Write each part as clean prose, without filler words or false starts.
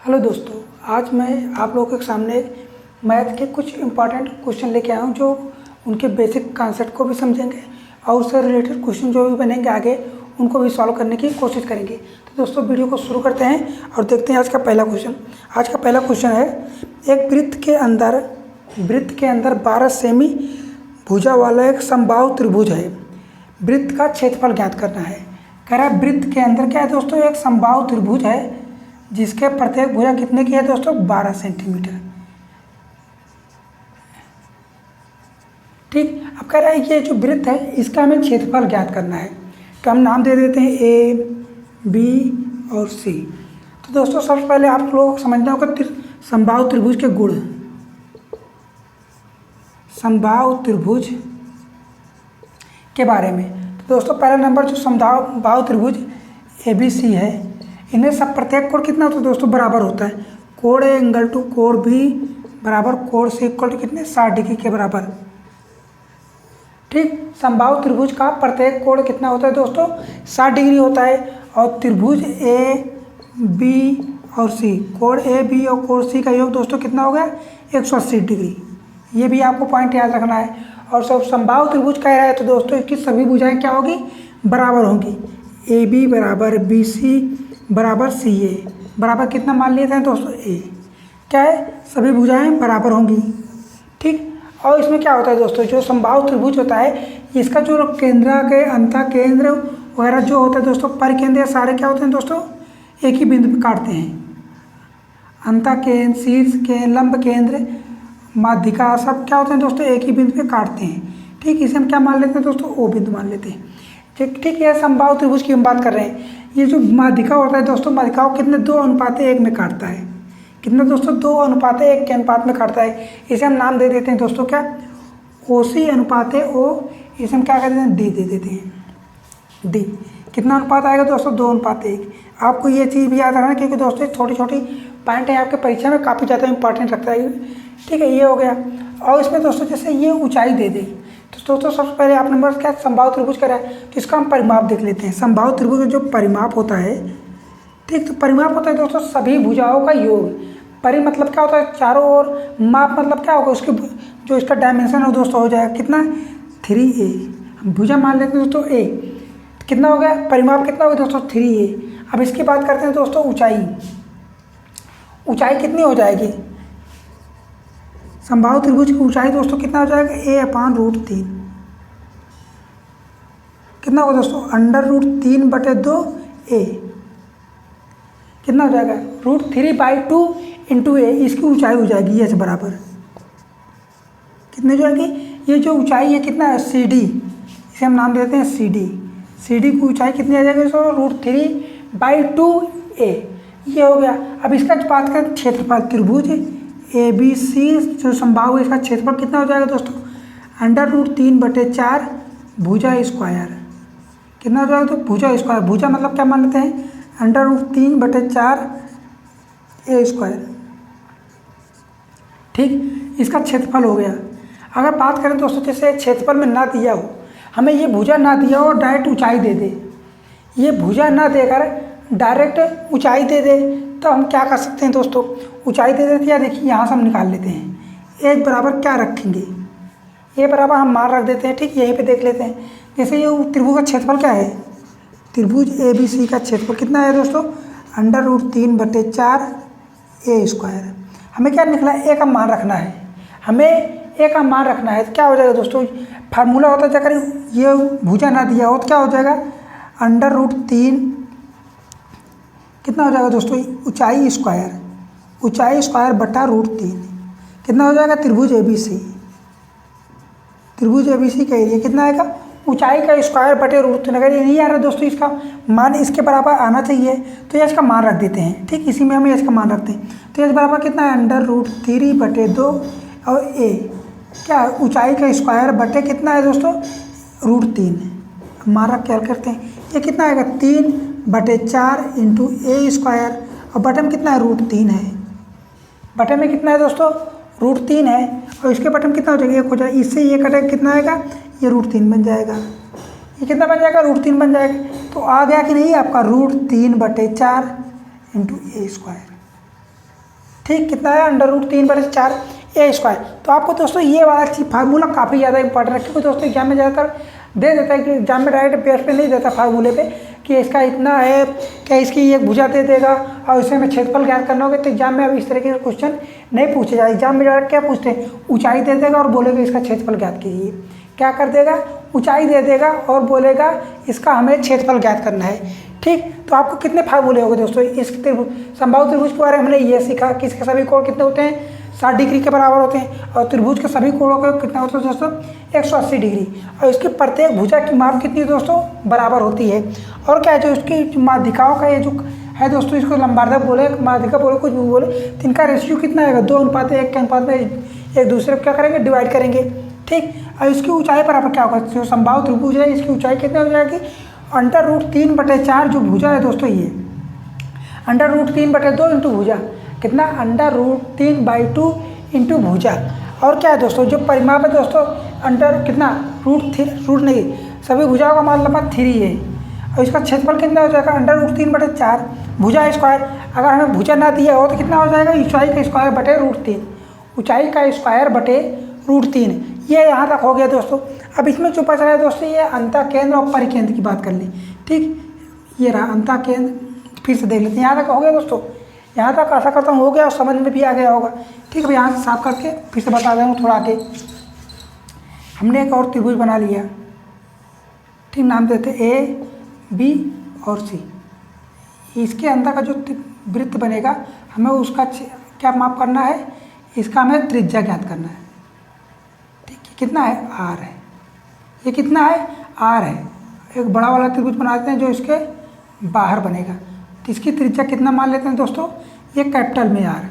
Hello दोस्तों, आज मैं आप लोगों के सामने मैथ के कुछ इम्पॉर्टेंट क्वेश्चन लेके आया हूँ जो उनके बेसिक कॉन्सेप्ट को भी समझेंगे और उससे रिलेटेड क्वेश्चन जो भी बनेंगे आगे उनको भी सॉल्व करने की कोशिश करेंगे। तो दोस्तों वीडियो को शुरू करते हैं और देखते हैं आज का पहला क्वेश्चन। आज का पहला क्वेश्चन है, एक वृत्त के अंदर 12 सेमी भुजा वाला एक समबाहु त्रिभुज है। वृत्त का क्षेत्रफल ज्ञात करना है। कह रहा है वृत्त के अंदर क्या है दोस्तों, एक समबाहु त्रिभुज है जिसके प्रत्येक भुजा कितने की है दोस्तों, 12 सेंटीमीटर। ठीक, अब कह रहा है ये जो वृत्त है इसका हमें क्षेत्रफल ज्ञात करना है। तो हम नाम दे देते हैं ए, बी और सी। तो दोस्तों सबसे पहले आप लोगों को समझना होगा समबाहु त्रिभुज के गुण। समबाहु त्रिभुज के बारे में तो दोस्तों पहला नंबर जो समबाहु त्रिभुज ए बी सी है, इनमें सब प्रत्येक कोण कितना होता है दोस्तों, बराबर होता है। कोण ए एंगल टू कोण बी बराबर कोण सी इक्वल टू कितने, 60 डिग्री के बराबर। ठीक, समबाहु त्रिभुज का प्रत्येक कोण कितना होता है दोस्तों, 60 डिग्री होता है। और त्रिभुज ए बी और सी, कोण ए बी और कोण सी का योग दोस्तों कितना हो गया, 180 डिग्री। ये भी आपको पॉइंट याद रखना है। और सब समबाहु त्रिभुज कह रहा है तो दोस्तों इसकी सभी भुजाएं क्या होगी, बराबर होंगी। ए बी बराबर बी सी बराबर सी ए बराबर कितना मान लिए थे दोस्तों, ए। क्या है, सभी भुजाएं बराबर होंगी। ठीक, और इसमें क्या होता है दोस्तों, जो समबाहु त्रिभुज होता है इसका जो केंद्र के अंतः केंद्र वगैरह जो होता है दोस्तों, परिकेंद्र सारे क्या होते हैं दोस्तों, एक ही बिंदु पे काटते हैं। अंतः केंद्र, शीर्ष केंद्र, लंब केंद्र, माध्यिका सब क्या होते हैं दोस्तों, एक ही बिंदु पे काटते हैं। ठीक, इसे हम क्या मान लेते हैं दोस्तों, ओ बिंदु मान लेते हैं। ठीक, यह समबाहु त्रिभुज की हम बात कर रहे हैं। ये जो माध्यिका होता है दोस्तों, माध्यिकाओं कितने 2:1 में काटता है। कितना दोस्तों, 2:1 के अनुपात में काटता है। इसे हम नाम दे देते हैं दोस्तों क्या, OC अनुपात ओ। इसे हम क्या कर देते हैं, डी दे देते हैं। डी कितना अनुपात आएगा दोस्तों, 2:1। आपको ये चीज़ भी याद रखना क्योंकि दोस्तों छोटी छोटी पॉइंट है आपके परीक्षा में काफ़ी ज़्यादा इंपॉर्टेंट रखता है। ठीक है, ये हो गया। और इसमें दोस्तों जैसे ये ऊंचाई दे दे तो दोस्तों सबसे पहले आप नंबर क्या समबाहु त्रिभुज करा है तो इसका हम परिमाप देख लेते हैं। समबाहु त्रिभुज का जो परिमाप होता है, ठीक, तो परिमाप होता है दोस्तों सभी भुजाओं का योग। परि मतलब क्या होता है, चारों ओर। माप मतलब क्या होगा, उसके जो इसका डायमेंशन है दोस्तों हो जाएगा कितना, 3a। हम भुजा मान लेते हैं दोस्तों ए, कितना हो गया, परिमाप कितना होगा दोस्तों, 3a। अब इसकी बात करते हैं दोस्तों ऊंचाई। ऊंचाई कितनी हो जाएगी, समबाहु त्रिभुज की ऊंचाई दोस्तों कितना हो जाएगा, a/√3। कितना होगा दोस्तों, √3/2a। कितना हो जाएगा, √3/2 × a। इसकी ऊंचाई हो जाएगी h बराबर कितने हो जाएगी, ये जो ऊंचाई है कितना है, CD। इसे हम नाम देते हैं CD। CD की ऊंचाई कितनी आ जाएगी दोस्तों, √3/2a। ये हो गया। अब इसका बात करें क्षेत्रफल, त्रिभुज ABC जो समबाहु है इसका क्षेत्रफल कितना हो जाएगा दोस्तों, √3/4 भुजा स्क्वायर। कितना हो जाएगा तो भुजा स्क्वायर। भुजा मतलब क्या मान लेते हैं, √3/4 a स्क्वायर। ठीक, इसका क्षेत्रफल हो गया। अगर बात करें दोस्तों जैसे क्षेत्रफल में ना दिया हो, हमें ये भुजा ना दिया हो, डायरेक्ट ऊंचाई दे दे। ये भुजा ना देकर डायरेक्ट ऊंचाई दे दे तो हम क्या कर सकते हैं दोस्तों, ऊंचाई दे देते हैं। देखिए यहाँ से हम निकाल लेते हैं, a बराबर क्या रखेंगे, a बराबर हम मान रख देते हैं। ठीक, यहीं पे देख लेते हैं। जैसे ये त्रिभुज का क्षेत्रफल क्या है, त्रिभुज ABC का क्षेत्रफल कितना है दोस्तों, √3/4 a स्क्वायर। हमें क्या निकला, a का मान रखना है। हमें a का मान रखना है तो क्या हो जाएगा दोस्तों, फार्मूला होता है, अगर ये भुजा ना दिया हो तो क्या हो जाएगा, √3 कितना हो जाएगा दोस्तों, ऊंचाई स्क्वायर बटा √3 कितना हो जाएगा, त्रिभुज ABC। त्रिभुज ABC का एरिया कितना आएगा, ऊंचाई का स्क्वायर बटे √3। अगर ये नहीं आ रहा दोस्तों, इसका मान इसके बराबर आना चाहिए तो इसका मान रख देते हैं। ठीक, इसी में हम इसका मान रखते हैं तो इस बराबर कितना है, √3/2 और a क्या ऊंचाई का स्क्वायर बटे कितना है दोस्तों, √3। मान रख क्या करते हैं, ये कितना आएगा, 3/4 × a स्क्वायर और बटे में कितना है, √3 है। बटे में कितना है दोस्तों, √3 है और इसके बटे में कितना हो जाएगा, 1 हो जाएगा। इससे ये कटेगा कितना आएगा, ये √3 बन जाएगा। ये कितना बन जाएगा, √3 बन जाएगा। तो आ गया कि नहीं आपका, √3/4 × a स्क्वायर। ठीक, कितना है √3/4 ए स्क्वायर। तो आपको दोस्तों ये वाला फार्मूला काफ़ी ज़्यादा इंपॉर्टेंट है, क्योंकि दोस्तों एग्जाम में ज़्यादातर दे देता है कि एग्जाम में डायरेक्ट बेस पे नहीं देता फार्मूले पे कि इसका इतना है, क्या इसकी ये भुजा दे देगा और इसमें हमें क्षेत्रफल ज्ञात करना होगा। तो एग्जाम में अब इस तरीके के क्वेश्चन नहीं पूछे जाए। एग्जाम में डायरेक्ट क्या पूछते हैं, ऊंचाई दे देगा और बोलेगा इसका क्षेत्रफल ज्ञात कीजिए। क्या कर देगा, ऊंचाई दे देगा और बोलेगा इसका हमें क्षेत्रफल ज्ञात करना है। ठीक, तो आपको कितने फार्मूले हो गए दोस्तों इस समबाहु त्रिभुज के बारे में हमने ये सीखा कि इसके सभी कोण कितने होते हैं, 60 डिग्री के बराबर होते हैं, और त्रिभुज के सभी कोणों का कितना होता है दोस्तों, 180 डिग्री, और इसकी प्रत्येक भुजा की माप कितनी है दोस्तों, बराबर होती है। और क्या है, जो इसकी माध्यिकाओं का ये जो है दोस्तों, इसको लंबार्धक बोले, माध्यिका बोले, कुछ भी बोले, तो इनका रेशियो कितना आएगा, 2:1 के अनुपात में एक दूसरे को क्या करेंगे, डिवाइड करेंगे। ठीक, और इसकी ऊंचाई पर आप क्या होगा, जो समबाहु त्रिभुज है इसकी ऊंचाई कितनी हो जाएगी, √3/4 जो भुजा है दोस्तों, ये √3/2 इंटू भुजा, कितना, √3/2 इंटू भुजा। और क्या है दोस्तों, जो परिमाप है दोस्तों, कितना, रूट नहीं, सभी भुजाओं का मान लंबा 3 है, और इसका क्षेत्रफल कितना हो जाएगा, √3/4 भुजा स्क्वायर। अगर हमें भुजा ना दिया हो तो कितना हो जाएगा, ऊंचाई का स्क्वायर बटे √3, ऊंचाई का स्क्वायर बटे √3। ये यहाँ तक हो गया दोस्तों। अब इसमें जो बच रहा है दोस्तों, ये अंतःकेंद्र और परिकेंद्र की बात कर लें। ठीक, ये रहा अंतःकेंद्र, फिर से देख लेते हैं। यहाँ तक हो गया दोस्तों, यहाँ तक आशा करता हूँ हो गया और समझ में भी आ गया होगा। ठीक है, यहाँ से साफ करके फिर से बता रहा हूँ थोड़ा आगे। हमने एक और त्रिभुज बना लिया, ठीक, नाम देते ए, बी और सी। इसके अंदर का जो वृत्त बनेगा, हमें उसका क्या माप करना है, इसका हमें त्रिज्या ज्ञात करना है। ठीक है, कितना है, आर है, ये कितना है, आर है। एक बड़ा वाला त्रिभुज बनाते हैं जो इसके बाहर बनेगा, तो इसकी त्रिज्या कितना मान लेते हैं दोस्तों, ये कैपिटल में आर,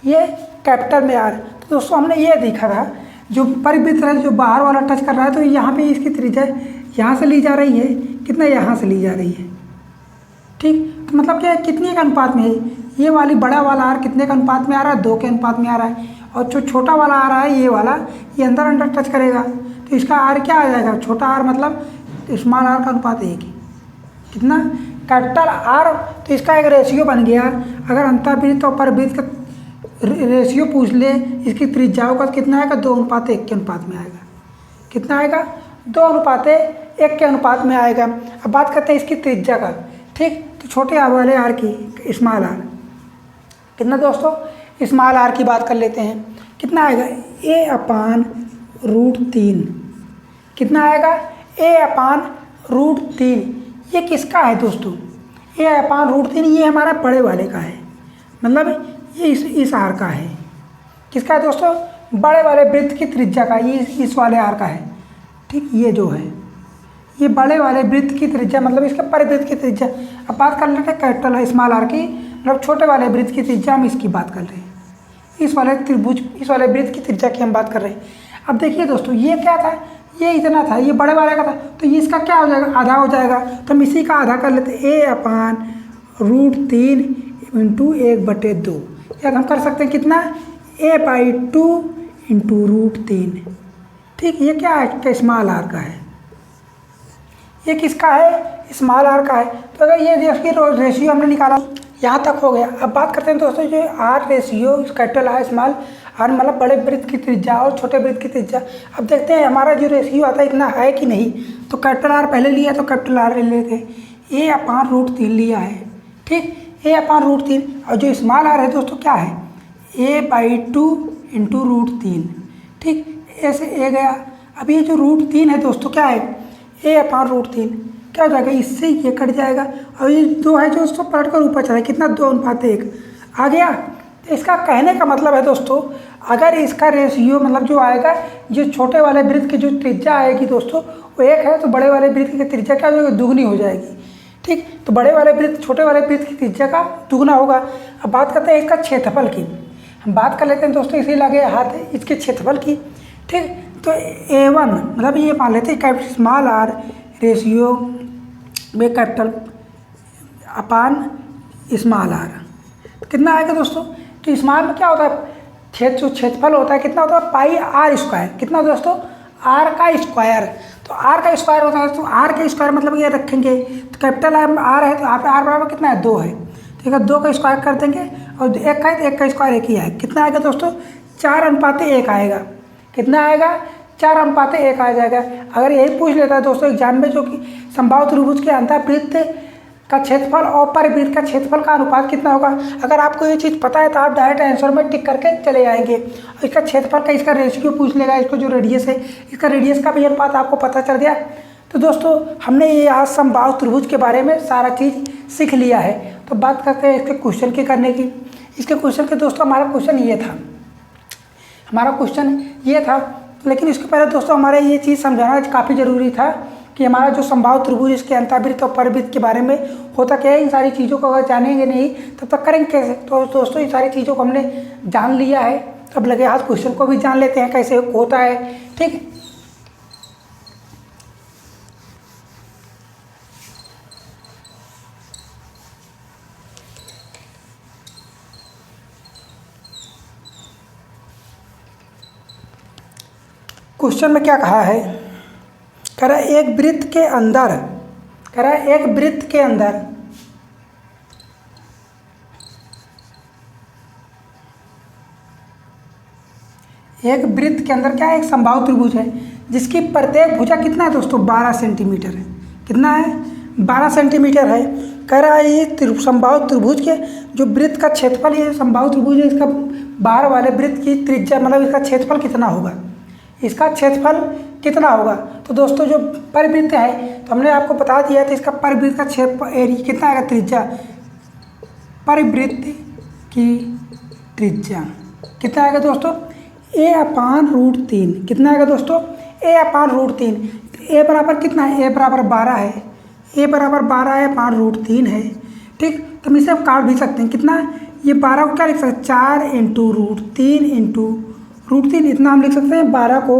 ये कैपिटल में आर। तो दोस्तों हमने ये देखा था, जो परिवृत्त है जो बाहर वाला टच कर रहा है, तो यहाँ पे इसकी त्रिज्या यहाँ से ली जा रही है, कितना, यहाँ से ली जा रही है। ठीक, तो मतलब क्या, कितने के अनुपात में है, ये वाली बड़ा वाला आर कितने के अनुपात में आ रहा है, 2 के अनुपात में आ रहा है, और जो छोटा वाला आ रहा है ये वाला, ये अंदर टच करेगा, तो इसका आर क्या आ जाएगा, छोटा आर मतलब स्मॉल आर का अनुपात 1, कितना, कैपिटल आर। तो इसका एक रेशियो बन गया। अगर अंतःवृत्त और परिवृत्त का रेशियो पूछ ले, इसकी त्रिज्याओं का कितना आएगा, 2:1 के अनुपात में आएगा। कितना आएगा, 2:1 के अनुपात में आएगा। अब बात करते हैं इसकी त्रिज्या का। ठीक, तो छोटे आर वाले आर की, स्मॉल आर कितना दोस्तों, स्मॉल आर की बात कर लेते हैं। कितना आएगा, a/√3, कितना आएगा, a/√3। ये किसका है दोस्तों, a/√3, ये हमारा बड़े वाले का है, मतलब ये इस आर का है। किसका है दोस्तों, बड़े वाले वृत्त की त्रिज्या का, ये इस वाले आर का है। ठीक, ये जो है ये बड़े वाले वृत्त की त्रिज्या, मतलब इसके परिवृत्त की त्रिज्या। अब बात कर लेते हैं कैपिटल स्मॉल आर की, मतलब छोटे वाले वृत्त की त्रिज्या, हम इसकी बात कर रहे हैं। इस वाले त्रिभुज, इस वाले वृत्त की त्रिज्या की हम बात कर रहे हैं। अब देखिए दोस्तों, ये क्या था, ये इतना था, ये बड़े वाले का था, तो ये इसका क्या हो जाएगा, आधा हो जाएगा। तो हम इसी का आधा कर लेते हैं, a/√3 इंटू 1/2, या हम कर सकते हैं कितना, a/2 इंटू √3। ठीक, ये क्या है, स्मॉल आर का है, ये किसका है, स्मॉल आर का है। तो अगर ये इसकी रेशियो हमने निकाला, यहाँ तक हो गया। अब बात करते हैं दोस्तों, जो R ratio, capital R small R, मतलब बड़े वृत्त की त्रिज्या और छोटे वृत्त की त्रिज्या। अब देखते हैं हमारा जो रेशियो आता है इतना है कि नहीं। तो कैपिटल आर पहले लिया, तो कैपिटल आर ले लेते हैं, a/√3 लिया है। ठीक, a/√3, और जो स्मॉल आर है दोस्तों क्या है, a/2 इंटू √3। ठीक, ऐसे ए गया। अब ये जो √3 है दोस्तों क्या है, a/√3 क्या हो जाएगा, इससे ये कट जाएगा, और ये 2 है जो उसको पलट कर ऊपर चला, कितना, 2:1 आ गया। तो इसका कहने का मतलब है दोस्तों, अगर इसका रेशियो मतलब जो आएगा, जो छोटे वाले वृत्त की जो त्रिज्या आएगी दोस्तों वो 1 है, तो बड़े वाले वृत्त की त्रिज्या क्या हो जाएगी, दुगनी हो जाएगी। ठीक, तो बड़े वाले वृत्त छोटे वाले वृत्त की त्रिज्या का दुगना होगा। अब बात करते हैं इसका क्षेत्रफल की। हम बात कर लेते हैं दोस्तों, इसी लगे हाथ है इसके क्षेत्रफल की। ठीक, तो a1 मतलब ये मान लेते हैं कैपिटल स्मॉल आर रेशियो में कैपिटल अपान स्मॉल आर, कितना आएगा दोस्तों। तो स्मॉल में क्या होता है, क्षेत्रफल होता है, कितना होता है, πr²। कितना दोस्तों, आर का स्क्वायर। तो आर का स्क्वायर होता है, तो आर का स्क्वायर मतलब ये रखेंगे, तो कैपिटल आर है, तो यहाँ पे आर बराबर कितना है, 2 है। ठीक है, 2 का स्क्वायर कर देंगे और एक का है तो एक का स्क्वायर एक ही आएगा। कितना आएगा दोस्तों? 4:1 आएगा। कितना आएगा? 4:1 आ जाएगा। अगर यही पूछ लेता है दोस्तों एग्जाम में, जो कि समबाहु त्रिभुज के अंतःवृत्त का क्षेत्रफल और परिवृत्त का क्षेत्रफल का अनुपात कितना होगा, अगर आपको ये चीज़ पता है तो आप डायरेक्ट आंसर में टिक करके चले जाएंगे। इसका क्षेत्रफल का इसका रेशियो पूछ लेगा, इसको जो रेडियस है इसका रेडियस का भी अनुपात आपको पता चल गया। तो दोस्तों हमने ये आज समबाहु त्रिभुज के बारे में सारा चीज़ सीख लिया है। तो बात करते हैं इसके क्वेश्चन की करने की। इसके क्वेश्चन के दोस्तों हमारा क्वेश्चन ये था, लेकिन इसके पहले दोस्तों हमारे ये चीज़ समझाना काफ़ी ज़रूरी था कि हमारा जो समबाहु त्रिभुज इसके अंतःवृत्त और परिवृत्त के बारे में होता क्या है। इन सारी चीज़ों को अगर जानेंगे नहीं तब तक करेंगे कैसे। तो दोस्तों इन सारी चीज़ों को हमने जान लिया है, अब लगे हाथ क्वेश्चन को भी जान लेते हैं कैसे होता है। ठीक, क्वेश्चन में क्या कहा है, कह रहा है एक वृत्त के अंदर, कह रहा है एक वृत्त के अंदर क्या है, एक समबाहु त्रिभुज है जिसकी प्रत्येक भुजा कितना है दोस्तों? 12 सेंटीमीटर है। कितना है? 12 सेंटीमीटर है। कह रहा है ये समबाहु त्रिभुज के जो वृत्त का क्षेत्रफल, ये समबाहु त्रिभुज है, इसका बाहर वाले वृत्त की त्रिज्या मतलब इसका क्षेत्रफल कितना होगा, इसका क्षेत्रफल कितना होगा। तो दोस्तों जो परिवृत्त है तो हमने आपको बता दिया था, इसका परिवृत्त का क्षेत्र एरिया कितना आएगा, त्रिज्या, परिवृत्त की त्रिज्या कितना आएगा दोस्तों? a/√3। कितना आएगा दोस्तों? a/√3। a बराबर कितना है? a बराबर 12 है। a बराबर 12 है, √3 है। ठीक, तो हम इसे हम काट भी सकते हैं। कितना? ये 12 को क्या लिख सकते हैं? 4 × √3 इतना हम लिख सकते हैं। 12 को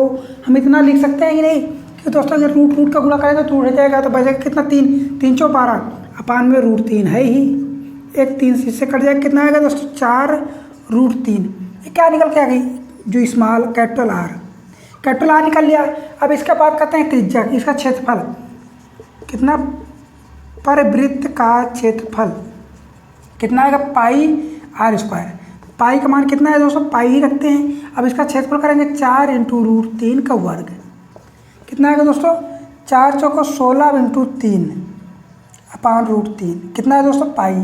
हम इतना लिख सकते हैं कि नहीं कि दोस्तों अगर रूट का गुणा करें तो टूट जाएगा, तो बचेगा कितना? 3 × 12 अपान में √3 है ही, एक 3 से कट जाएगा। कितना आएगा दोस्तों? 4√3। ये क्या निकल के आ गई? जो स्मॉल कैपिटल आर निकल लिया। अब इसके बाद करते हैं त्रिज्या, इसका क्षेत्रफल कितना? परिवृत्त का क्षेत्रफल कितना आएगा? πr²। पाई का मान कितना है दोस्तों? पाई ही रखते हैं। अब इसका क्षेत्रफल करेंगे 4 × √3 का वर्ग। कितना आएगा दोस्तों? 4 × 16 × 3 अपान √3। कितना है दोस्तों? पाई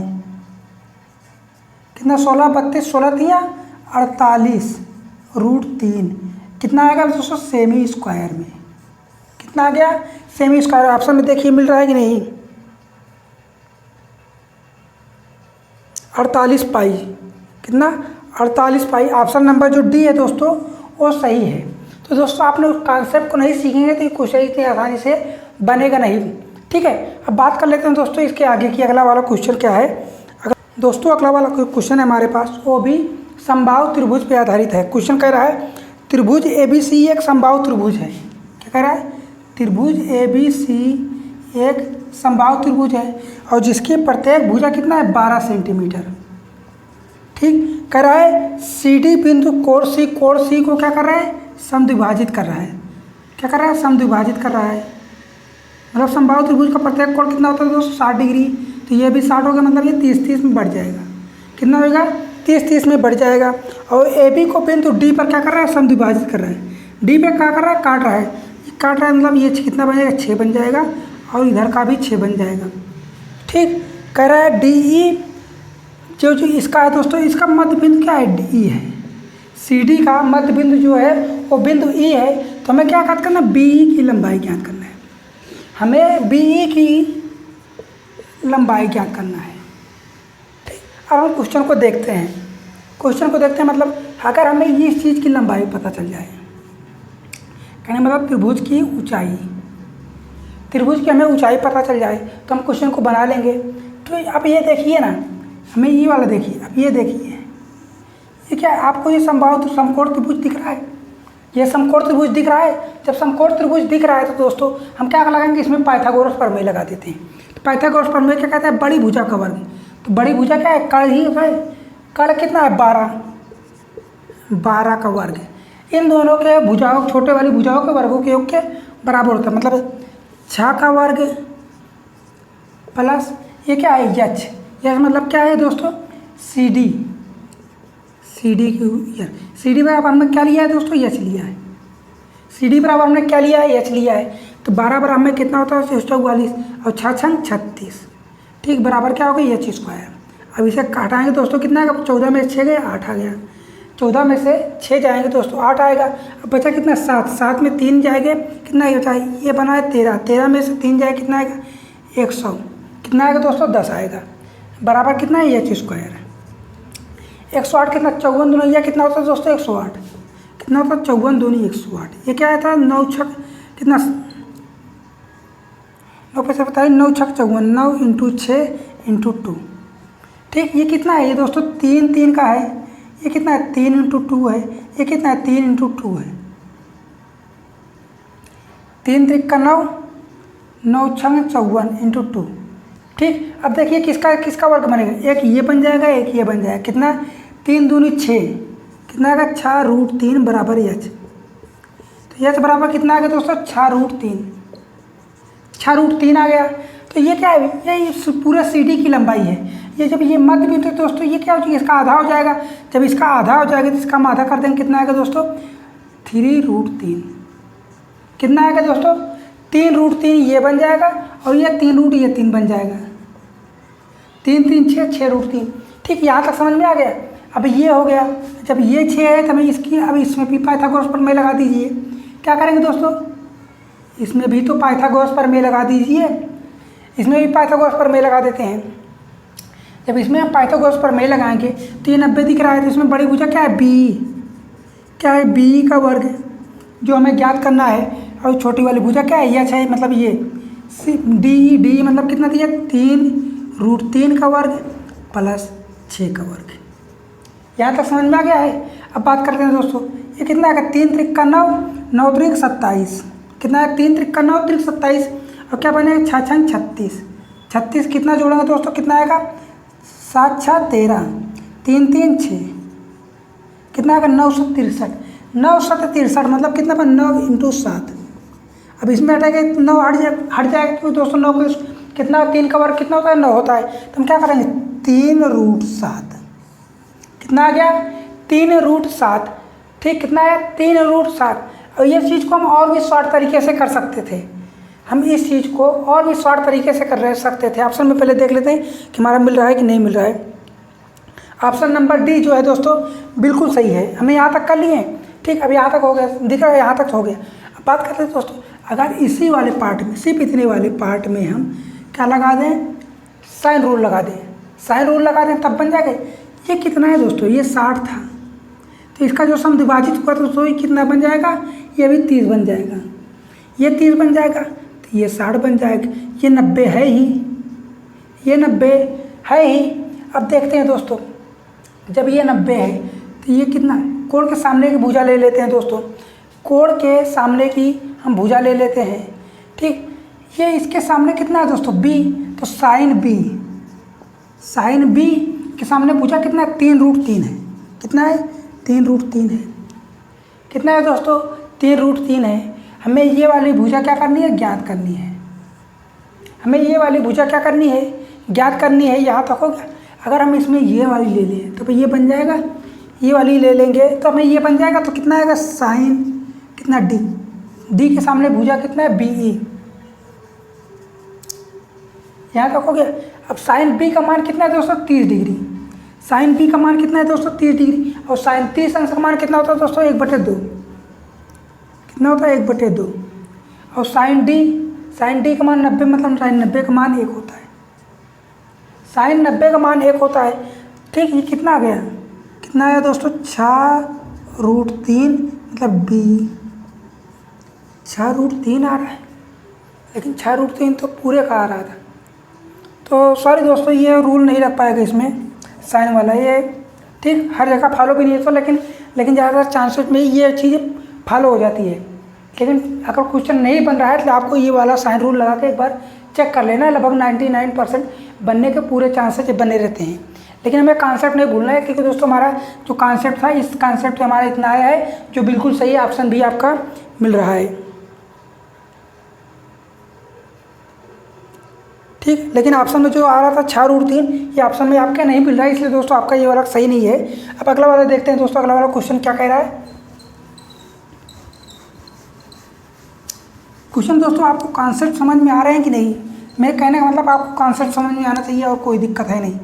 कितना? 16 32 16 3 48 √3। कितना आएगा दोस्तों? सेमी स्क्वायर में। कितना आ गया? Semi square. ऑप्शन में देखिए मिल रहा है कि नहीं? 48 पाई। कितना? 48 पाई। ऑप्शन नंबर जो डी है दोस्तों वो सही है। तो दोस्तों आप लोग कॉन्सेप्ट को नहीं सीखेंगे तो ये क्वेश्चन इतनी आसानी से बनेगा नहीं। ठीक है, अब बात कर लेते हैं दोस्तों इसके आगे की। अगला वाला क्वेश्चन क्या है? दोस्तों अगला वाला क्वेश्चन है हमारे पास, वो भी समबाहु त्रिभुज पर आधारित है। क्वेश्चन कह रहा है त्रिभुज ABC एक समबाहु त्रिभुज है। क्या कह रहा है? त्रिभुज ABC एक समबाहु त्रिभुज है और जिसकी प्रत्येक भुजा कितना है? 12 सेंटीमीटर। ठीक, कह रहा है CD बिंदु कोण C को क्या कर रहा है? समद्विभाजित कर रहा है। क्या कर रहा है? समद्विभाजित कर रहा है। मतलब समबाहु त्रिभुज का प्रत्येक कोण कितना होता है दोस्तों? 60 डिग्री। तो ये भी 60 हो गया, मतलब ये 30-30 में बढ़ जाएगा। कितना होगा? 30-30 में बढ़ जाएगा। और AB को बिंदु D पर क्या कर रहा है? समद्विभाजित कर रहा है। D पे क्या कर रहा है? काट रहा है। काट रहा है मतलब ये कितना बन जाएगा? 6 बन जाएगा और इधर का भी 6 बन जाएगा। ठीक, कह रहा है DE जो इसका है दोस्तों, इसका मध्य बिंदु क्या है? DE है। CD का मध्य बिंदु जो है वो बिंदु E है। तो हमें क्या ज्ञात करना है? BE की लंबाई ज्ञात करना है। हमें BE की लंबाई ज्ञात करना है। ठीक, अब हम क्वेश्चन को देखते हैं। मतलब अगर हमें इस चीज़ की लंबाई पता चल जाए, कहने मतलब त्रिभुज की हमें ऊंचाई पता चल जाए तो हम क्वेश्चन को बना लेंगे। तो अब ये देखिए ना, हमें ये वाला देखिए। अब ये देखिए, ये क्या है? आपको ये समकोण त्रिभुज दिख रहा है? ये समकोण त्रिभुज दिख रहा है। जब समकोण त्रिभुज दिख रहा है तो दोस्तों हम क्या लगाएंगे? इसमें पाइथागोरस प्रमेय लगा देते हैं। तो पाइथागोरस प्रमेय क्या कहता है? बड़ी भुजा का वर्ग। तो बड़ी भुजा क्या है? कर्ण ही है। कर्ण कितना है? 12 का वर्ग। इन दोनों के भुजाओं, छोटे वाली भुजाओं के वर्गों के योग के बराबर होता है। मतलब 6 का वर्ग प्लस ये क्या है? यच मतलब क्या है दोस्तों? CD सी डी की ईयर, सी डी बराबर हमने क्या लिया है दोस्तों, एच लिया है। सी डी बराबर हमने क्या लिया है, एच लिया है। तो 12 बराबर हमें कितना होता है, 44 और 6 छंग 36, ठीक, बराबर क्या होगा, एच स्क्वायर। अब इसे काटाएंगे दोस्तों, कितना आएगा, 14 में 6 गए 8 आ गया, 14 में से 6 जाएंगे दोस्तों 8 आएगा। अब बचा कितना, 7, 7 में 3 जाएंगे, कितना बचा है, ये बना है 13, 13 में से 3 जाए कितना आएगा, 100, कितना आएगा दोस्तों, 10 आएगा, बराबर कितना है, एच स्क्वायर। 108 कितना, 54 दूनी या कितना होता है दोस्तों, 108, कितना होता है, 54 दूनी 108। ये क्या आया था, 9 छक कितना, 9 पैसे बताइए, 9 छक 54, 9 इंटू 6 इंटू 2, ठीक। ये कितना है, ये दोस्तों 3 3 का है, ये कितना है, 3 इंटू 2 है, ये कितना है, 3 इंटू 2 है, 3 3 का 9, 9 छंग 54 इंटू 2, ठीक। अब देखिए किसका किसका वर्ग बनेगा, एक ये बन जाएगा, एक ये बन जाएगा, कितना, 3 दूनी 6, कितना आएगा, 6√3 बराबर एच। तो एच बराबर कितना आ गया दोस्तों, 6√3, 6√3 आ गया। तो ये क्या है, ये पूरा सी डी की लंबाई है। ये जब ये मध्य बिंदु है दोस्तों, ये क्या हो जाएगा, इसका आधा हो जाएगा। जब इसका आधा हो जाएगा तो इसका हम आधा कर देंगे, कितना आएगा दोस्तों, 3√3, कितना आएगा दोस्तों, 3√3 ये बन जाएगा, और ये 3 बन जाएगा, 3 3 6 6√3, ठीक। यहाँ तक समझ में आ गया। अब ये हो गया, जब ये 6 है तो हमें इसकी, अब इसमें भी पाइथागोरस प्रमेय लगा दीजिए। क्या करेंगे दोस्तों, इसमें भी तो पाइथागोरस प्रमेय लगा दीजिए, इसमें भी पाइथागोरस प्रमेय लगा देते हैं। जब इसमें हम पाइथागोरस प्रमेय लगाएंगे तो ये 90 दिख रहा है, तो इसमें बड़ी भुजा क्या है, बी, क्या है, बी का वर्ग जो हमें ज्ञात करना है, और छोटी वाली भुजा क्या है, एच है, मतलब ये डी, डी मतलब कितना दिया, 3√3 का वर्ग प्लस 6 का वर्ग। यहाँ तक समझ में आ गया है। अब बात करते हैं दोस्तों, ये कितना आएगा, 3 3 का 9, 9 3 27, कितना है, 3 3 का 9 3 27, और क्या बनेगा, 6 छंग 36, 36 कितना जोड़ेंगे दोस्तों, कितना आएगा, 7 6 13, 3 3 6, कितना आएगा, 963, 963 मतलब कितना बन, 9 इंटू 7। अब इसमें हटेगा 9 हट जाएगा, क्योंकि दोस्तों 9 को कितना, 3 का वर्ग कितना होता है, 9 होता है। तो हम क्या करेंगे, 3√7, कितना आ गया, 3√7, ठीक, कितना है, 3√7। और ये चीज़ को हम और भी शॉर्ट तरीके से कर सकते थे, हम इस चीज़ को और भी शॉर्ट तरीके से कर सकते थे। ऑप्शन में पहले देख लेते हैं कि हमारा मिल रहा है कि नहीं मिल रहा है। ऑप्शन नंबर डी जो है दोस्तों बिल्कुल सही है, हमें यहाँ तक कर लिए, ठीक। अब यहाँ तक हो गया, दिख रहा है, यहाँ तक हो गया। अब बात करते हैं दोस्तों, अगर इसी वाले पार्ट में, सिर्फ इतने वाले पार्ट में हम क्या लगा दें, साइन रूल लगा दें, साइन रूल लगा दें, तब बन जाएगा। ये कितना है दोस्तों, ये 60 था, तो इसका जो सम विभाजित हुआ दोस्तों ये कितना बन जाएगा, ये भी 30 बन जाएगा, ये 30 बन जाएगा, तो ये 60 बन जाएगा, ये 90 है ही, ये 90 है ही। अब देखते हैं दोस्तों, जब ये 90 है तो ये कितना, कोण के सामने की भुजा ले लेते हैं दोस्तों, कोण के सामने की हम भुजा ले लेते हैं, ठीक। ये इसके सामने कितना है दोस्तों, बी, तो साइन बी, साइन बी के सामने भुजा कितना है, 3√3 है, कितना है, 3√3 है, कितना है दोस्तों, 3√3 है। हमें ये वाली भुजा क्या करनी है, ज्ञात करनी है, हमें ये वाली भुजा क्या करनी है, ज्ञात करनी है। यहाँ तक हो गया। अगर हम इसमें ये वाली ले लें तो ये बन जाएगा, ये वाली ले लेंगे तो हमें ये बन जाएगा, तो कितना आएगा, साइन कितना, डी, डी के सामने भुजा कितना है, बी ई, यहाँ तक हो गया। अब साइन बी का मान कितना है दोस्तों, 30 डिग्री, साइन बी का मान कितना है दोस्तों, 30 डिग्री, और साइन 30 अंश का मान कितना होता है दोस्तों, 1/2, कितना होता है, 1/2, और साइन डी का मान 90, मतलब साइन 90 का मान 1 होता है, साइन 90 का मान 1 होता है, ठीक। ये कितना आ गया, कितना आया दोस्तों, 6√3 मतलब बी, 6√3 आ रहा है, लेकिन 6√3 तो पूरे का आ रहा था, तो सॉरी दोस्तों ये रूल नहीं लग पाएगा इसमें, साइन वाला ये, ठीक। हर जगह फॉलो भी नहीं है तो, लेकिन ज़्यादातर चांसेस में ये चीज़ फॉलो हो जाती है। लेकिन अगर क्वेश्चन नहीं बन रहा है तो आपको ये वाला साइन रूल लगा के एक बार चेक कर लेना, लगभग 99% बनने के पूरे चांसेस बने रहते हैं। लेकिन हमें कॉन्सेप्ट नहीं भूलना है, क्योंकि दोस्तों हमारा जो कॉन्सेप्ट था, इस कॉन्सेप्ट से हमारा इतना आया है जो बिल्कुल सही है, ऑप्शन भी आपका मिल रहा है, ठीक। ठीक। लेकिन ऑप्शन में जो आ रहा था 6 रूट 3, ये ऑप्शन में आपके नहीं मिल रहा है, इसलिए दोस्तों आपका ये वाला सही नहीं है। अब अगला वाला देखते हैं दोस्तों, अगला वाला क्वेश्चन क्या कह रहा है। क्वेश्चन दोस्तों आपको कॉन्सेप्ट समझ में आ रहे हैं कि नहीं, मैं कहने का मतलब आपको कॉन्सेप्ट समझ में आना चाहिए और कोई दिक्कत है नहीं।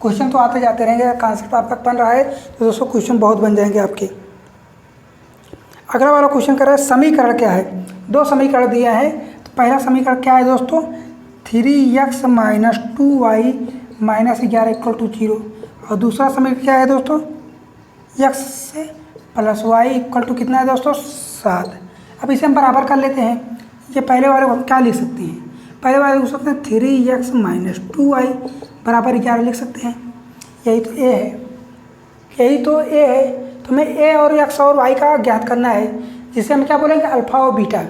क्वेश्चन तो आते जाते रहेंगे, कॉन्सेप्ट आप तक बन रहा है तो दोस्तों क्वेश्चन बहुत बन जाएंगे आपके। अगला वाला क्वेश्चन कर रहा है समीकरण क्या है। 2 समीकरण दिया है, तो पहला समीकरण क्या है दोस्तों, 3x - 2y - 11 = 0। और दूसरा समीकरण क्या है दोस्तों, x + y = कितना है दोस्तों, 7। अब इसे हम बराबर कर लेते हैं। ये पहले वाले को हम क्या लिख सकते हैं, पहले वाले लिख सकते हैं 3x - 2y = 11 लिख सकते हैं। यही तो ए है, यही तो ए है। तो हमें ए और x और y का ज्ञात करना है, जिसे हम क्या बोलेंगे, अल्फा और बीटा।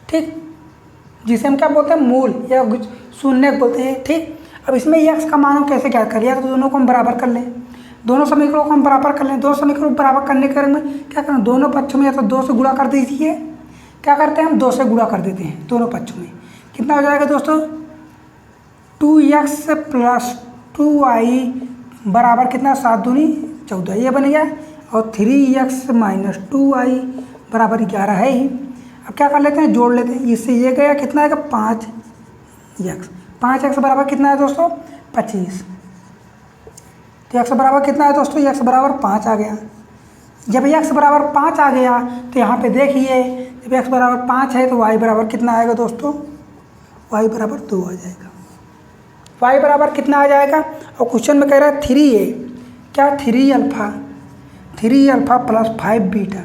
ठीक, जिसे हम क्या बोलते हैं, मूल या शून्य बोलते हैं। ठीक। अब इसमें x का मान हम कैसे ज्ञात कर लिया, तो दोनों को हम बराबर कर लें, दोनों समीकरणों को हम बराबर कर लें। 2 समीकरणों को बराबर करने के में क्या करना, दोनों पक्षों में या तो 2 से गुणा कर दीजिए। क्या करते हैं हम, 2 से गुणा कर देते हैं दोनों पक्षों में। कितना हो जाएगा दोस्तों, 2x + 2y बराबर कितना, 7 दूनी 14, ये बन गया। और 3x - 2y बराबर 11 है ही। अब क्या कर लेते हैं, जोड़ लेते हैं, इससे ये गया कितना आएगा, 5x। 5x बराबर कितना है दोस्तों, 25। तो x बराबर कितना है दोस्तों, x बराबर 5 आ गया। जब x बराबर 5 आ गया तो यहाँ पे देखिए, जब x बराबर 5 है तो y बराबर कितना आएगा दोस्तों, y बराबर 2 आ जाएगा। y बराबर कितना आ जाएगा, और क्वेश्चन में कह रहा है 3a, क्या 3 अल्फा + 5 बीटा।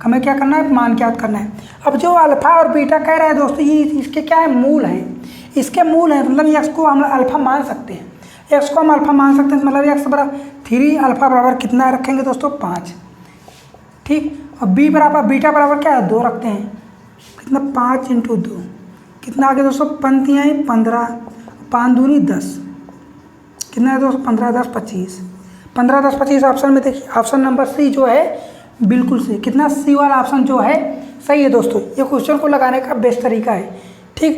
हमें क्या करना है, मान ज्ञात करना है। अब जो अल्फा और बीटा कह रहा है दोस्तों, ये इसके क्या है, मूल हैं। इसके मूल हैं, मतलब x को हम अल्फा मान सकते हैं, x को हम अल्फा मान सकते हैं। मतलब x बराबर 3 अल्फा बराबर कितना रखेंगे दोस्तों, 5। ठीक। और बीटा बराबर क्या है, 2 रखते हैं। कितना, 5 × 2 कितना आ गया दोस्तों, पंक्तियाँ 15, 5 दूनी 10, कितना है दोस्तों, 15 × 10 = 25। 15 × 10 = 25 ऑप्शन में देखिए, ऑप्शन नंबर सी जो है बिल्कुल सही। कितना, सी वाला ऑप्शन जो है सही है दोस्तों। ये क्वेश्चन को लगाने का बेस्ट तरीका है। ठीक।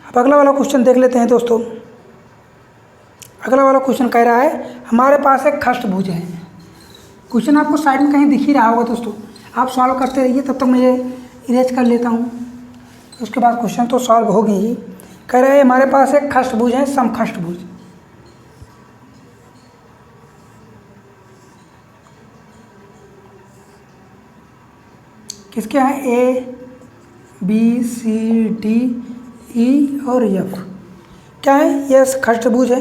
अब अगला वाला क्वेश्चन देख लेते हैं दोस्तों। अगला वाला क्वेश्चन कह रहा है, हमारे पास एक खष्टभुज है। क्वेश्चन आपको साइड में कहीं दिख ही रहा होगा दोस्तों, आप सॉल्व करते रहिए, तब तक मैं ये इरेज कर लेता हूँ, उसके बाद क्वेश्चन तो सॉल्व होगी ही। कह रहे हैं हमारे पास एक खष्टभुज है, समखष्टभुज। किसके हैं, A B C D E और एफ। क्या है, ये खष्टभुज है।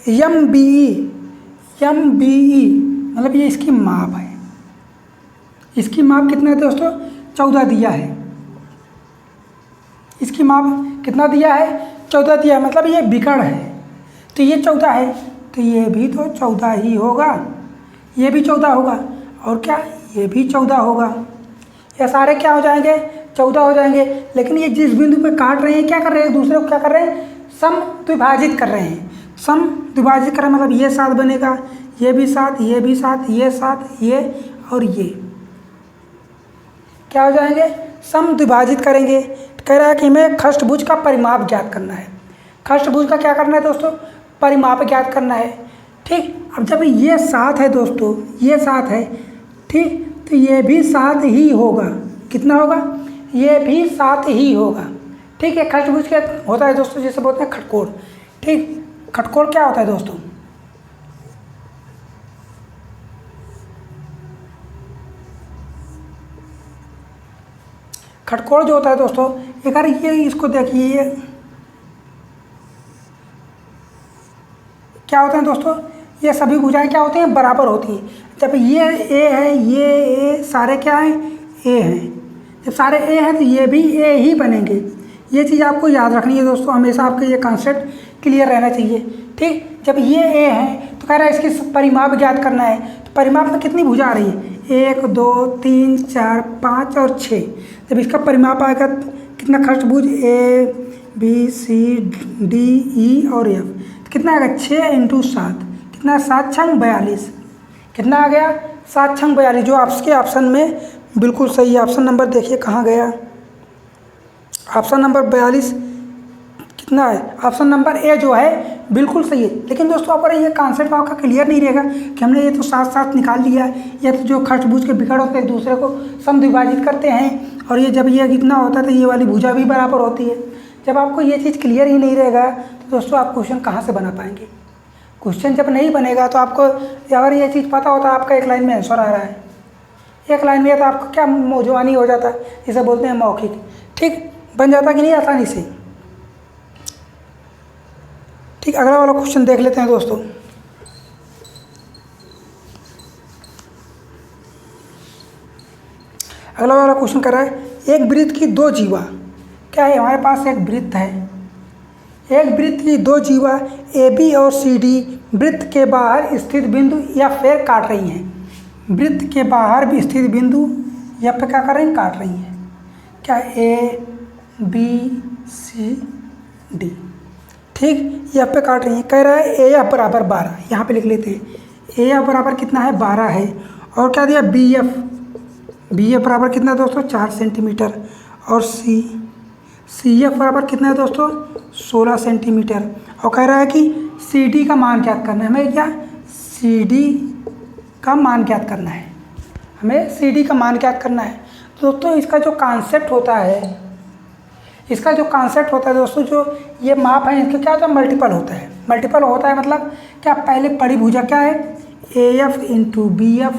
एम बी ई मतलब ये इसकी माप है। इसकी माप कितना है दोस्तों, 14 दिया है। इसकी माप कितना दिया है, 14 दिया है। मतलब ये विकर्ण है, तो ये 14 है, तो ये भी तो 14 ही होगा, ये भी 14 होगा, और क्या, ये भी 14 होगा। ये सारे क्या हो जाएंगे, 14 हो जाएंगे। लेकिन ये जिस बिंदु पे काट रहे हैं, क्या कर रहे हैं, दूसरे को क्या कर रहे हैं, सम द्विभाजित कर रहे हैं। सम द्विभाजित कर रहे हैं, मतलब ये 7 बनेगा, ये भी 7, ये भी 7, ये 7, ये और ये क्या हो जाएंगे, सम द्विभाजित करेंगे। कह रहा है कि हमें खष्टभुज का परिमाप ज्ञात करना है। खष्टभुज का क्या करना है दोस्तों, परिमाप ज्ञात करना है। ठीक। अब जब ये 7 है दोस्तों, ये 7 है, ठीक, तो ये भी 7 ही होगा। कितना होगा, ये भी 7 ही होगा। ठीक है। खष्टभुज क्या होता है दोस्तों, जिसे बोलते हैं खटकोण। ठीक। खटकोण क्या होता है दोस्तों, खटकोण जो होता है दोस्तों, अगर ये इसको देखिए, क्या होते हैं दोस्तों, ये सभी भुजाएं क्या होती हैं, बराबर होती हैं। जब ये ए है, ये ए सारे क्या हैं, ए हैं। जब सारे ए हैं तो ये भी ए ही बनेंगे। ये चीज़ आपको याद रखनी है दोस्तों, हमेशा आपके ये कॉन्सेप्ट क्लियर रहना चाहिए। ठीक। जब ये ए है तो कह रहा है इसकी परिमाप ज्ञात करना है। तो परिमाप में कितनी भुजा आ रही है, 1 2 3 4 5 और 6। जब इसका परिमाप आएगा कितना, खष्टभुज A B C D E और एफ, तो कितना आएगा, 6 × 7, कितना, 7 × 6 = 42। कितना आ गया, 7 × 6 = 42, जो आपके ऑप्शन में बिल्कुल सही है। ऑप्शन नंबर देखिए कहाँ गया, ऑप्शन नंबर 42 कितना है, ऑप्शन नंबर ए जो है बिल्कुल सही है। लेकिन दोस्तों अगर ये कॉन्सेप्ट आपका क्लियर नहीं रहेगा कि हमने ये तो साथ साथ निकाल लिया है, ये तो जो खर्च बूझ के बिगड़ होते हैं एक दूसरे को समद्विभाजित करते हैं, और ये जब ये इतना होता है तो ये वाली भुजा भी बराबर होती है। जब आपको ये चीज़ क्लियर ही नहीं रहेगा तो दोस्तों आप क्वेश्चन कहाँ से बना पाएंगे। क्वेश्चन जब नहीं बनेगा तो आपको अगर ये चीज़ पता होता है आपका एक लाइन में आंसर आ रहा है, एक लाइन में तो आपको क्या मौजवानी हो जाता है, जिसे बोलते हैं मौखिक, ठीक बन जाता कि नहीं आसानी से। ठीक, अगला वाला क्वेश्चन देख लेते हैं दोस्तों। अगला वाला क्वेश्चन कर रहा है एक वृत्त की दो जीवा, क्या है हमारे पास एक वृत्त है, एक वृत्त की दो जीवा ए बी और सी डी वृत्त के बाहर स्थित बिंदु एफ पर काट रही हैं। वृत्त के बाहर भी स्थित बिंदु एफ पे क्या कर रही हैं, काट रही हैं। क्या ए बी सी डी, ठीक एफ पे काट रही हैं। कह रहा है ए एफ बराबर 12, यहाँ पे लिख लेते हैं ए एफ बराबर कितना है 12 है, और क्या दिया बी एफ बराबर कितना है दोस्तों 4 सेंटीमीटर, और सी एफ बराबर कितना है दोस्तों 16 सेंटीमीटर। और कह रहा है कि सी डी का मान ज्ञात करना है हमें, क्या सी डी का मान ज्ञात करना है, हमें सी डी का मान ज्ञात करना है। दोस्तों इसका जो कॉन्सेप्ट होता है, इसका जो कॉन्सेप्ट होता है दोस्तों, जो ये माप है इनका क्या होता है मल्टीपल होता है। मल्टीपल होता है मतलब क्या, पहले बड़ी भुजा क्या है A F into B F,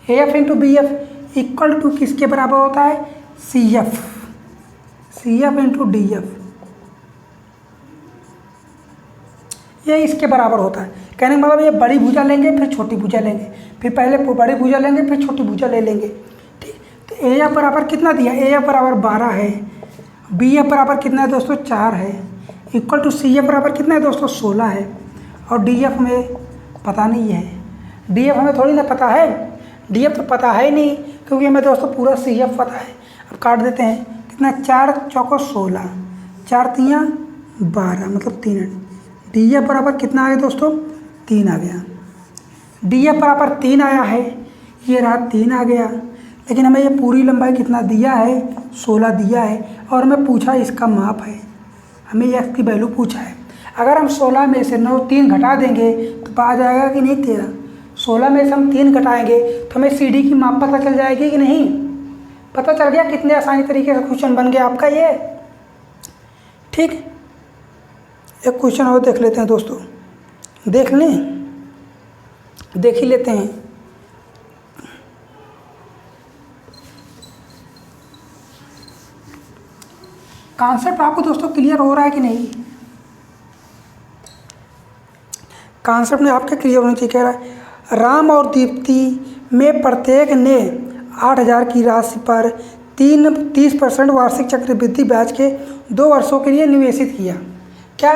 A F into B F equal to किसके बराबर होता है C F into D F, ये इसके बराबर होता है। कहने का मतलब ये बड़ी भुजा लेंगे फिर छोटी भुजा लेंगे, फिर पहले बड़ी भुजा लेंगे फिर छोटी भुजा ले लेंगे, ठीक। तो ए एफ बराबर कितना दिया, ए एफ बराबर 12 है, बी एफ बराबर कितना है दोस्तों 4 है, इक्वल टू सी एफ बराबर कितना है दोस्तों 16 है, और डी एफ में पता नहीं है। डी एफ हमें थोड़ी ना पता है, डी एफ तो पता है ही नहीं, क्योंकि हमें दोस्तों पूरा सी एफ पता है। अब काट देते हैं, कितना 4 चौको 16, 4 तियाँ 12 मतलब 3। डी एफ बराबर कितना आ गया दोस्तों 3 आ गया, डी एफ बराबर 3 आया है, ये रहा 3 आ गया। लेकिन हमें ये पूरी लंबाई कितना दिया है 16 दिया है, और हमें पूछा इसका माप है, हमें एक्स की वैल्यू पूछा है। अगर हम 16 में से 3 घटा देंगे तो आ जाएगा कि नहीं 13। 16 में से हम 3 घटाएंगे तो हमें सी डी की माप पता चल जाएगी कि नहीं, पता चल गया। कितने आसानी तरीके से क्वेश्चन बन गया आपका ये, ठीक। एक क्वेश्चन और देख लेते हैं दोस्तों, देख लें, देख ही लेते हैं। कॉन्सेप्ट आपको दोस्तों क्लियर हो रहा है कि नहीं, कॉन्सेप्ट में आपके क्लियर होना चाहिए। कह रहा है राम और दीप्ति में प्रत्येक ने 8,000 की राशि पर 30% वार्षिक चक्रवृद्धि ब्याज के 2 वर्षों के लिए निवेशित किया। क्या,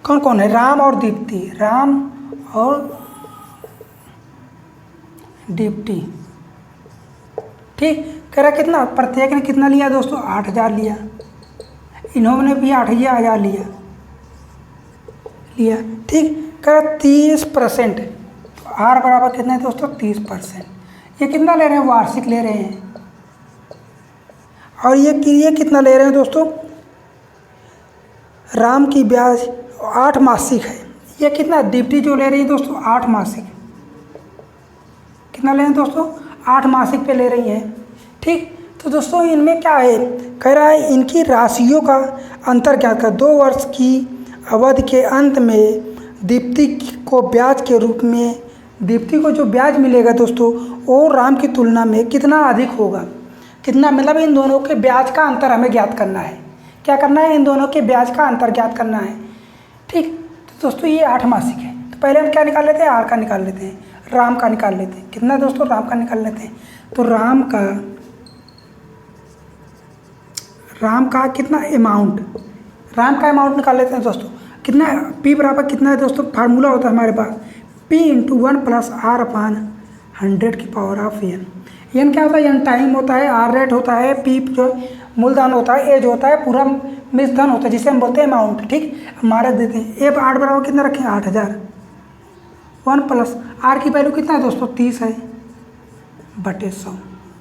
कौन कौन है, राम और दीप्ति, राम और दीप्ति, ठीक। कह रहा कितना, प्रत्येक ने कितना लिया दोस्तों 8,000 लिया, इन्होंने भी 8,000 लिया, ठीक। कह रहा 30%, तो आर बराबर कितना है दोस्तों 30%। ये कितना ले रहे हैं, वार्षिक ले रहे हैं, और ये कितना ले रहे हैं दोस्तों, राम की ब्याज 8 मासिक है, ये कितना दीप्ति जो ले रही है दोस्तों 8 मासिक, कितना ले रहे हैं दोस्तों 8 मासिक पे ले रही हैं, ठीक। तो दोस्तों इनमें क्या है, कह रहा है इनकी राशियों का अंतर ज्ञात कर। 2 वर्ष की अवधि के अंत में दीप्ति को ब्याज के रूप में, दीप्ति को जो ब्याज मिलेगा दोस्तों वो राम की तुलना में कितना अधिक होगा, कितना मतलब इन दोनों के ब्याज का अंतर हमें ज्ञात करना है। क्या करना है, इन दोनों के ब्याज का अंतर ज्ञात करना है, ठीक। तो दोस्तों ये 8 मासिक है, तो पहले हम क्या निकाल लेते हैं, आर का निकाल लेते हैं, राम का निकाल लेते हैं। कितना दोस्तों, राम का निकाल लेते हैं। तो राम का कितना अमाउंट, राम का अमाउंट निकाल लेते हैं दोस्तों। कितना, पी बराबर कितना है दोस्तों, फार्मूला होता है हमारे पास P into 1 plus R upon 100 की पावर ऑफ एन। एन क्या होता है, एन टाइम होता है, आर रेट होता है, पी जो मूलधन होता है, एज होता है, पूरा मिश्रधन होता है जिसे हम बोलते हैं अमाउंट, ठीक। हमारे देते हैं ए 8 बराबर कितना रखें 8,000, 1 प्लस आर की वैल्यू कितना है दोस्तों 30 है, बटे 100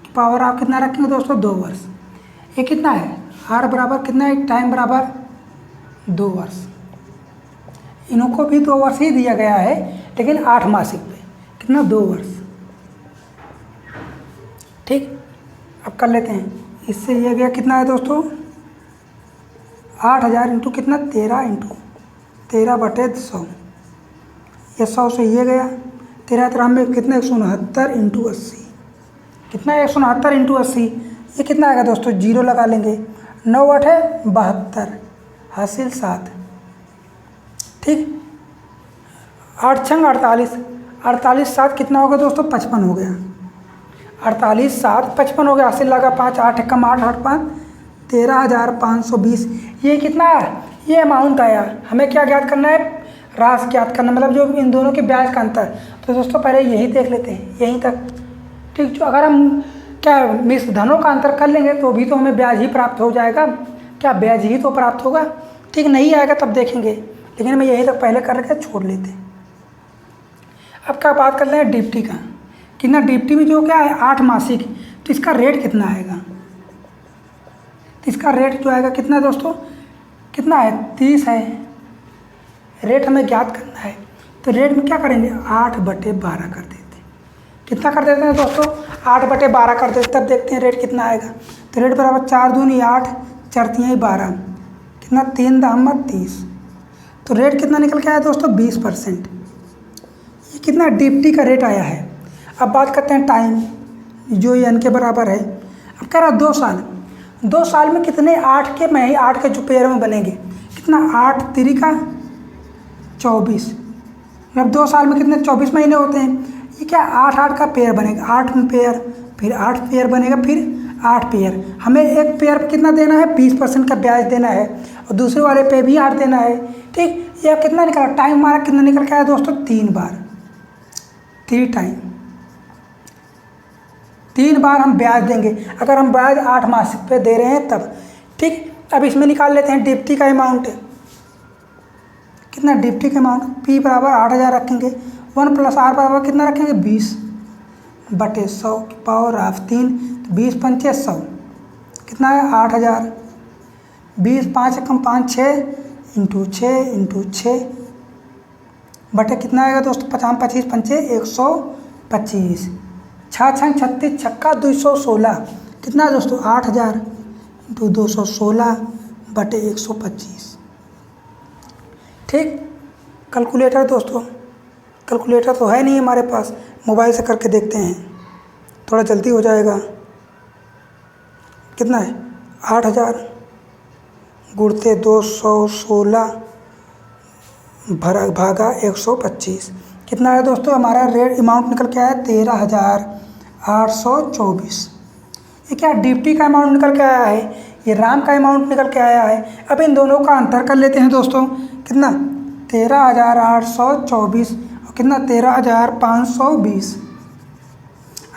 की पावर ऑफ कितना रखेंगे दोस्तों 2 वर्ष। ये कितना है, आर बराबर कितना है, टाइम बराबर 2 वर्ष। इनको भी 2 वर्ष ही दिया गया है, लेकिन 8 मासिक पे कितना 2 वर्ष। ठीक, अब कर लेते हैं। इससे ये गया कितना है दोस्तों 8000 इंटू कितना 13 इंटू 13/100। ये 100 से ये गया 13 में कितना 169 इंटू 80। कितना है 169 इंटू 80, ये कितना आएगा दोस्तों, जीरो लगा लेंगे। 9 8 है 72 हासिल 7। ठीक, 8 छंग 48, 48 7 कितना हो गया दोस्तों 55 हो गया। 48 7 55 हो गया, हासिल लगा 5, 8 कम 8 8 5 13,520। ये कितना है, ये अमाउंट आया। हमें क्या ज्ञात करना है, राशि ज्ञात करना, मतलब जो इन दोनों के ब्याज का अंतर। तो दोस्तों पहले यही देख लेते हैं, यहीं तक। ठीक, जो अगर हम क्या मिश्र धनों का अंतर कर लेंगे तो भी तो हमें ब्याज ही प्राप्त हो जाएगा। क्या ब्याज ही तो प्राप्त होगा। ठीक, नहीं आएगा तब देखेंगे, लेकिन हमें यही तक पहले कर के छोड़ लेते हैं। अब क्या बात करते हैं डिप्टी का। कितना डिप्टी में जो क्या है 8 मासिक, तो इसका रेट कितना आएगा। तो इसका रेट जो आएगा कितना दोस्तों, कितना है 30 है। रेट हमें ज्ञात करना है, तो रेट में क्या करेंगे 8/12 कर देते हैं। कितना कर देते हैं दोस्तों 8/12 कर देते, तब देखते हैं रेट कितना आएगा। तो रेट बराबर 4 दूनी 8 4 3 12, कितना 3 दाम 30। तो रेट कितना निकल के आया दोस्तों 20%। ये कितना डिप्टी का रेट आया है। अब बात करते हैं टाइम, जो ये n के बराबर है। अब कह रहा 2 साल, 2 साल में कितने 8 के महीने, 8 के जो पेयर में बनेंगे, कितना 8 3 का 24, मतलब 2 साल में कितने 24 महीने होते हैं। ये क्या 8 8 का पेयर बनेगा, 8 पेयर, फिर 8 पेयर बनेगा, फिर 8 पेयर। हमें एक पेयर पर कितना देना है 20% का ब्याज देना है, और दूसरे वाले पे भी 8 देना है। ठीक, ये कितना निकला, टाइम हमारा कितना निकल के आया दोस्तों 3 बार, 3 टाइम, 3 बार हम ब्याज देंगे। अगर हम ब्याज 8 मासिक पे दे रहे हैं तब। ठीक, अब इसमें निकाल लेते हैं डिप्टी का अमाउंट। कितना डिप्टी का अमाउंट, P बराबर 8000 रखेंगे, 1 + R बराबर कितना रखेंगे 20/100 की पावर ऑफ 3, 20 5 100, कितना है 8000। 20 5 कम 5 6 इंटू 6 बटे कितना आएगा दोस्तों 50 25 5 125, 6 6 36 छक्का 216, कितना है दोस्तों 8000 इंटू 216/125। ठीक, कैलकुलेटर दोस्तों, कैलकुलेटर तो है नहीं हमारे पास, मोबाइल से करके देखते हैं, थोड़ा जल्दी हो जाएगा। कितना है 8000 गुणते 216 भागा 125, कितना है दोस्तों हमारा रेट अमाउंट निकल के आया 13,824। ये क्या डिप्टी का अमाउंट निकल के आया है, ये राम का अमाउंट निकल के आया है। अब इन दोनों का अंतर कर लेते हैं दोस्तों, कितना 13,824 और कितना 13,520।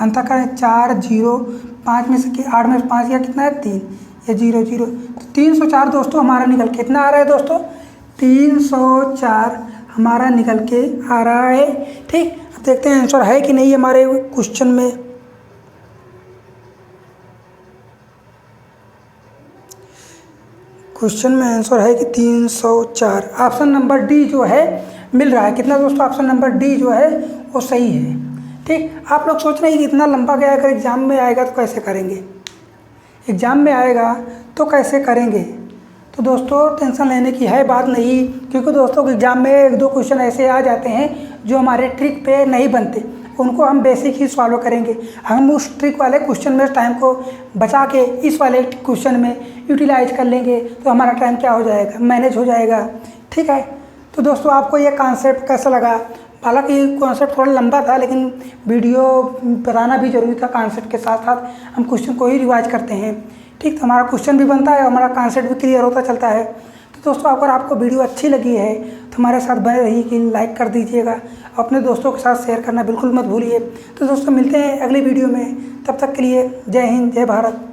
अंतर करें 4 0 5 में से 8 में से 5 गया, कितना है 3, ये 0 0, तो 304 दोस्तों हमारा निकल के कितना आ रहा है दोस्तों 304 हमारा निकल के आ रहा है। ठीक, अब देखते हैं आंसर है कि नहीं हमारे क्वेश्चन में। क्वेश्चन में आंसर है कि 304, ऑप्शन नंबर डी जो है मिल रहा है। कितना दोस्तों ऑप्शन नंबर डी जो है वो सही है। ठीक, आप लोग सोच रहे हैं कि इतना लंबा गया, अगर एग्ज़ाम में आएगा तो कैसे करेंगे, एग्ज़ाम में आएगा तो कैसे करेंगे। तो दोस्तों टेंशन लेने की है बात नहीं, क्योंकि दोस्तों एग्ज़ाम में 1-2 क्वेश्चन ऐसे आ जाते हैं जो हमारे ट्रिक पे नहीं बनते, उनको हम बेसिक ही सॉल्व करेंगे। हम उस ट्रिक वाले क्वेश्चन में टाइम को बचा के इस वाले क्वेश्चन में यूटिलाइज कर लेंगे, तो हमारा टाइम क्या हो जाएगा, मैनेज हो जाएगा। ठीक है, तो दोस्तों आपको ये कॉन्सेप्ट कैसा लगा। हालांकि ये कॉन्सेप्ट थोड़ा लंबा था, लेकिन वीडियो बनाना भी ज़रूरी था। कॉन्सेप्ट के साथ साथ हम क्वेश्चन को ही रिवाइज करते हैं। ठीक, तो हमारा क्वेश्चन भी बनता है और हमारा कॉन्सेप्ट भी क्लियर होता चलता है। तो दोस्तों अगर आपको वीडियो अच्छी लगी है तो हमारे साथ बने रहिए, कि लाइक कर दीजिएगा, अपने दोस्तों के साथ शेयर करना बिल्कुल मत भूलिए। तो दोस्तों मिलते हैं अगली वीडियो में, तब तक के लिए जय हिंद जय भारत।